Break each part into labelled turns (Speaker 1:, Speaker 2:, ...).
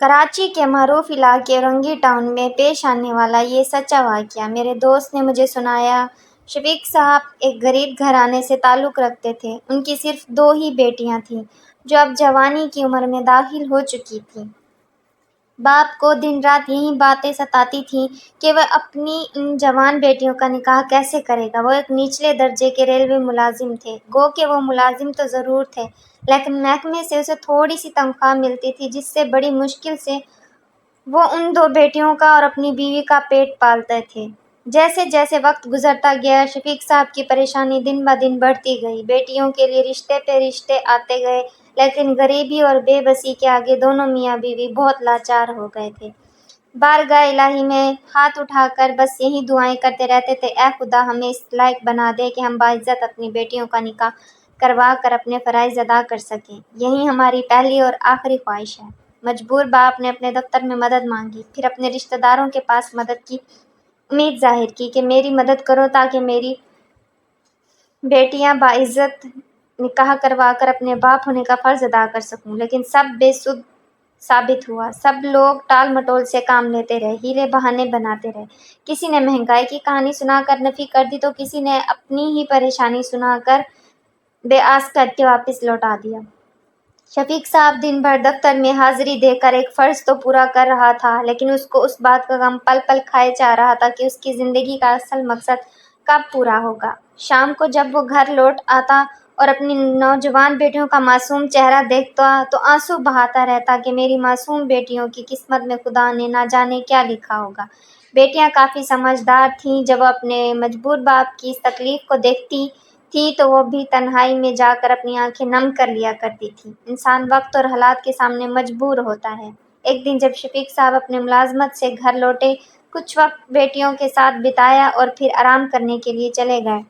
Speaker 1: کراچی کے معروف علاقے رنگی ٹاؤن میں پیش آنے والا یہ سچا واقعہ میرے دوست نے مجھے سنایا۔ شفیق صاحب ایک غریب گھرانے سے تعلق رکھتے تھے۔ ان کی صرف 2 ہی بیٹیاں تھیں جو اب جوانی کی عمر میں داخل ہو چکی تھیں۔ باپ کو دن رات یہی باتیں ستاتی تھیں کہ وہ اپنی ان جوان بیٹیوں کا نکاح کیسے کرے گا۔ وہ ایک نچلے درجے کے ریلوے ملازم تھے۔ گو کہ وہ ملازم تو ضرور تھے لیکن محکمے سے اسے تھوڑی سی تنخواہ ملتی تھی جس سے بڑی مشکل سے وہ ان 2 بیٹیوں کا اور اپنی بیوی کا پیٹ پالتے تھے۔ جیسے جیسے وقت گزرتا گیا شفیق صاحب کی پریشانی دن بدن بڑھتی گئی۔ بیٹیوں کے لیے رشتے پہ رشتے آتے گئے لیکن غریبی اور بے بسی کے آگے دونوں میاں بیوی بہت لاچار ہو گئے تھے۔ بارگاہ الہی میں ہاتھ اٹھا کر بس یہی دعائیں کرتے رہتے تھے، اے خدا ہمیں اس لائق بنا دے کہ ہم باعزت اپنی بیٹیوں کا نکاح کروا کر اپنے فرائض ادا کر سکیں۔ یہی ہماری پہلی اور آخری خواہش ہے۔ مجبور باپ نے اپنے دفتر میں مدد مانگی، پھر اپنے رشتہ داروں کے پاس مدد کی امید ظاہر کی کہ میری مدد کرو تاکہ میری بیٹیاں باعزت نکاح کروا کر اپنے باپ ہونے کا فرض ادا کر سکوں، لیکن سب بے سود ثابت ہوا۔ سب لوگ ٹال مٹول سے کام لیتے رہے، ہیلے بہانے بناتے رہے۔ کسی نے مہنگائی کی کہانی سنا کر نفی کر دی تو کسی نے اپنی ہی پریشانی سنا کر بے آس کر کے واپس لوٹا دیا۔ شفیق صاحب دن بھر دفتر میں حاضری دے کر ایک فرض تو پورا کر رہا تھا لیکن اس کو اس بات کا غم پل پل کھائے جا رہا تھا کہ اس کی زندگی کا اصل مقصد کب پورا ہوگا۔ شام کو جب وہ گھر لوٹ آتا اور اپنی نوجوان بیٹیوں کا معصوم چہرہ دیکھتا تو آنسو بہاتا رہتا کہ میری معصوم بیٹیوں کی قسمت میں خدا نے نہ جانے کیا لکھا ہوگا۔ بیٹیاں کافی سمجھدار تھیں۔ جب وہ اپنے مجبور باپ کی اس تکلیف کو دیکھتی تھی تو وہ بھی تنہائی میں جا کر اپنی آنکھیں نم کر لیا کرتی تھی۔ انسان وقت اور حالات کے سامنے مجبور ہوتا ہے۔ ایک دن جب شفیق صاحب اپنے ملازمت سے گھر لوٹے، کچھ وقت بیٹیوں کے ساتھ بتایا اور پھر آرام کرنے کے لیے چلے گئے۔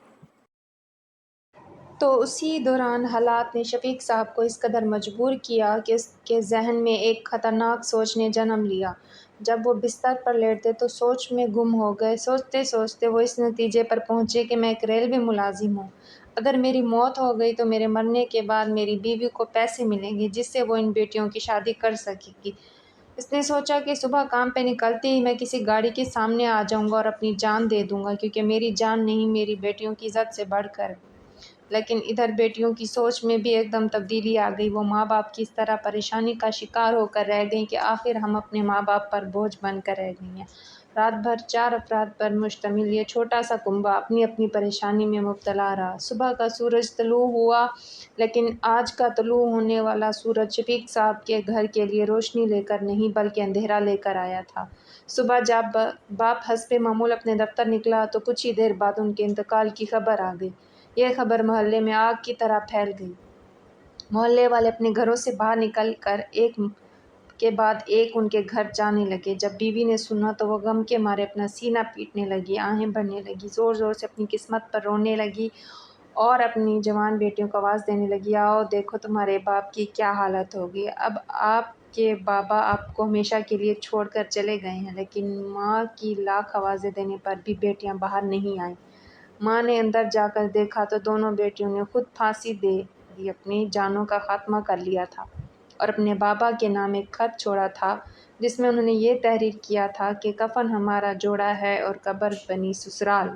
Speaker 2: تو اسی دوران حالات نے شفیق صاحب کو اس قدر مجبور کیا کہ اس کے ذہن میں ایک خطرناک سوچ نے جنم لیا۔ جب وہ بستر پر لیٹے تو سوچ میں گم ہو گئے۔ سوچتے سوچتے وہ اس نتیجے پر پہنچے کہ میں ایک ریلوے ملازم ہوں۔ اگر میری موت ہو گئی تو میرے مرنے کے بعد میری بیوی کو پیسے ملیں گے جس سے وہ ان بیٹیوں کی شادی کر سکے گی۔ اس نے سوچا کہ صبح کام پہ نکلتے ہی میں کسی گاڑی کے سامنے آ جاؤں گا اور اپنی جان دے دوں گا کیونکہ میری جان نہیں میری بیٹیوں کی عزت سے بڑھ کر۔ لیکن ادھر بیٹیوں کی سوچ میں بھی ایک دم تبدیلی آ گئی۔ وہ ماں باپ کی اس طرح پریشانی کا شکار ہو کر رہ گئیں کہ آخر ہم اپنے ماں باپ پر بوجھ بن کر رہ گئی ہیں۔ رات بھر 4 افراد پر مشتمل یہ چھوٹا سا کنبہ اپنی اپنی پریشانی میں مبتلا رہا۔ صبح کا سورج طلوع ہوا لیکن آج کا طلوع ہونے والا سورج شفیق صاحب کے گھر کے لیے روشنی لے کر نہیں بلکہ اندھیرا لے کر آیا تھا۔ صبح جب باپ حسب معمول اپنے دفتر نکلا تو کچھ ہی دیر بعد ان کے انتقال کی خبر آ گئی۔ یہ خبر محلے میں آگ کی طرح پھیل گئی۔ محلے والے اپنے گھروں سے باہر نکل کر ایک کے بعد ایک ان کے گھر جانے لگے۔ جب بیوی نے سنا تو وہ غم کے مارے اپنا سینہ پیٹنے لگی، آہیں بھرنے لگی، زور زور سے اپنی قسمت پر رونے لگی اور اپنی جوان بیٹیوں کو آواز دینے لگی، آؤ دیکھو تمہارے باپ کی کیا حالت ہوگی۔ اب آپ کے بابا آپ کو ہمیشہ کے لیے چھوڑ کر چلے گئے ہیں۔ لیکن ماں کی لاکھ آوازیں دینے پر بھی بیٹیاں باہر نہیں آئیں۔ ماں نے اندر جا کر دیکھا تو دونوں بیٹیوں نے خود پھانسی دے لی، اپنی جانوں کا خاتمہ کر لیا تھا اور اپنے بابا کے نام ایک خط چھوڑا تھا جس میں انہوں نے یہ تحریر کیا تھا کہ کفن ہمارا جوڑا ہے اور قبر بنی سسرال۔